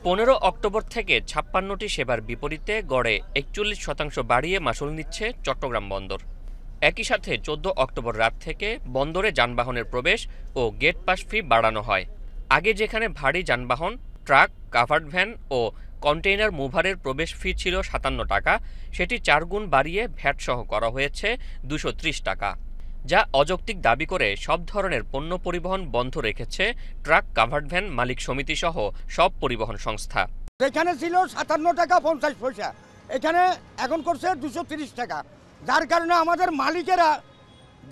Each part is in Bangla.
15 অক্টোবর থেকে 56টি সেবার বিপরীতে গড়ে 41% বাড়িয়ে মাশুল নিচ্ছে চট্টগ্রাম বন্দর। একই সাথে 14 অক্টোবর রাত থেকে বন্দরে যানবাহনের প্রবেশ ও গেট পাস ফি বাড়ানো হয়। আগে যেখানে ভারী যানবাহন, ট্রাক, কাভার্ড ভ্যান ও কন্টেইনার মুভারের প্রবেশ ফি ছিল 57 টাকা, সেটি 4 গুণ বাড়িয়ে ভ্যাটসহ করা হয়েছে 230 টাকা, যা অযৌক্তিক দাবি করে সব ধরনের পণ্য পরিবহন বন্ধ রেখেছে ট্রাক, কাভার্ড ভ্যান মালিক সমিতি সহ সব পরিবহন সংস্থা। এখানে ছিল 57 টাকা 50 পয়সা, এখানে এখন করছে 230 টাকা, যার কারণে আমাদের মালিকেরা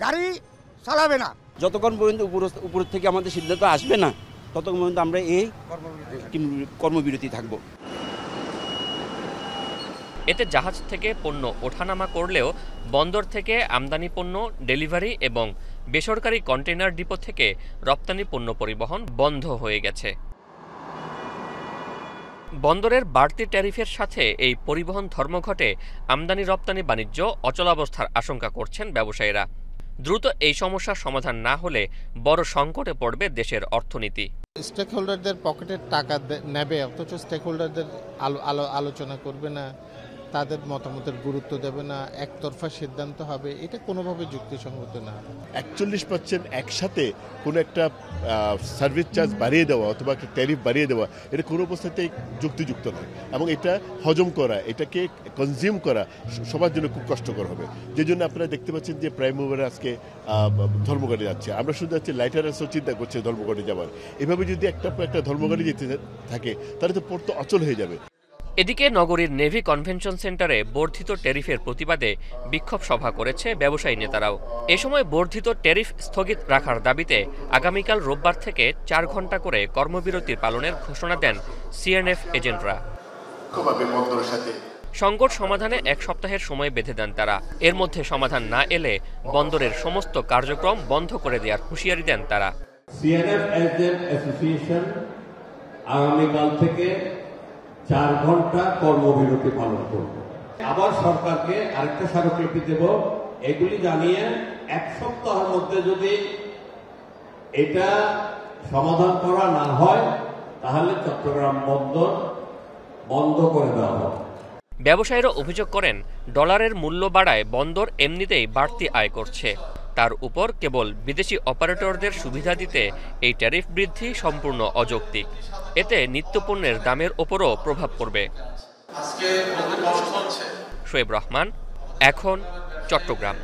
গাড়ি চালাবে না। যতক্ষণ পর্যন্ত উপর থেকে আমাদের সিদ্ধান্ত আসবে না, ততক্ষণ পর্যন্ত আমরা এই কর্মবিরতি থাকব। এতে জাহাজ থেকে পণ্য ওঠানামা করলেও বন্দর থেকে আমদানি পণ্য ডেলিভারি এবং বেসরকারি কন্টেইনার ডিপো থেকে রপ্তানি পণ্য পরিবহন বন্ধ হয়ে গেছে। বন্দরের বাড়তি ট্যারিফের সাথে এই পরিবহন ধর্মঘটে আমদানি রপ্তানি বাণিজ্য অচলাবস্থার আশঙ্কা করছেন ব্যবসায়ীরা। দ্রুত এই সমস্যার সমাধান না হলে বড় সংকটে পড়বে দেশের অর্থনীতি। স্টেক হোল্ডারদের পকেটের টাকা নেবে, অথচ স্টেক হোল্ডারদের আলোচনা করবে না, তাদের মতামতের গুরুত্ব দেবে না, একতরফা সিদ্ধান্ত হবে, এটা কোনোভাবে যুক্তিসঙ্গত না। 41% একসাথে কোনো একটা সার্ভিস চার্জ বাড়িয়ে দেওয়া অথবা একটা ট্যারিফ বাড়িয়ে দেওয়া, এটা কোনো অবস্থাতেই যুক্তিযুক্ত নয়, এবং এটা হজম করা, এটাকে কনজিউম করা সবার জন্য খুব কষ্টকর হবে। যে জন্য আপনারা দেখতে পাচ্ছেন যে প্রাইম মুভার আজকে ধর্মঘটে যাচ্ছে। আমরা শুনতে পাচ্ছি লাইটারাসও চিন্তা করছে ধর্মঘটে যাওয়ার। এভাবে যদি একটা ধর্মঘটে যেতে থাকে তাহলে তো পড়তে অচল হয়ে যাবে। এদিকে নগরীর নেভি কনভেনশন সেন্টারে বর্ধিত ট্যারিফের প্রতিবাদে বিক্ষোভ সভা করেছে ব্যবসায়ী নেতারাও। এ সময় বর্ধিত ট্যারিফ স্থগিত রাখার দাবিতে আগামীকাল রোববার থেকে 4 ঘণ্টা করে কর্মবিরতির পালনের ঘোষণা দেন সিএনএফ এজেন্টরা। সংকট সমাধানে 1 সপ্তাহের সময় বেঁধে দেন তারা। এর মধ্যে সমাধান না এলে বন্দরের সমস্ত কার্যক্রম বন্ধ করে দেওয়ার হুঁশিয়ারি দেন তারা। সিএনএফ এজেন্ট অ্যাসোসিয়েশন আগামীকাল থেকে 4 ঘণ্টা কর্মবিরতি পালন করব। আবার সরকারকে আরেকটা স্মারকলিপি দেব, এগুলি জানিয়ে 1 সপ্তাহের মধ্যে যদি এটা সমাধান করা না হয় তাহলে চট্টগ্রাম বন্দর বন্ধ করে দেওয়া হবে। ব্যবসায়ীরা অভিযোগ করেন, ডলারের মূল্য বাড়ায় বন্দর এমনিতেই বাড়তি আয় করছে, তার উপর কেবল বিদেশি অপারেটরদের সুবিধা দিতে এই ট্যারিফ বৃদ্ধি সম্পূর্ণ অযৌক্তিক। এতে নিত্যপণ্যের দামের ওপরও প্রভাব পড়বে। শোয়েব রহমান, এখন, চট্টগ্রাম।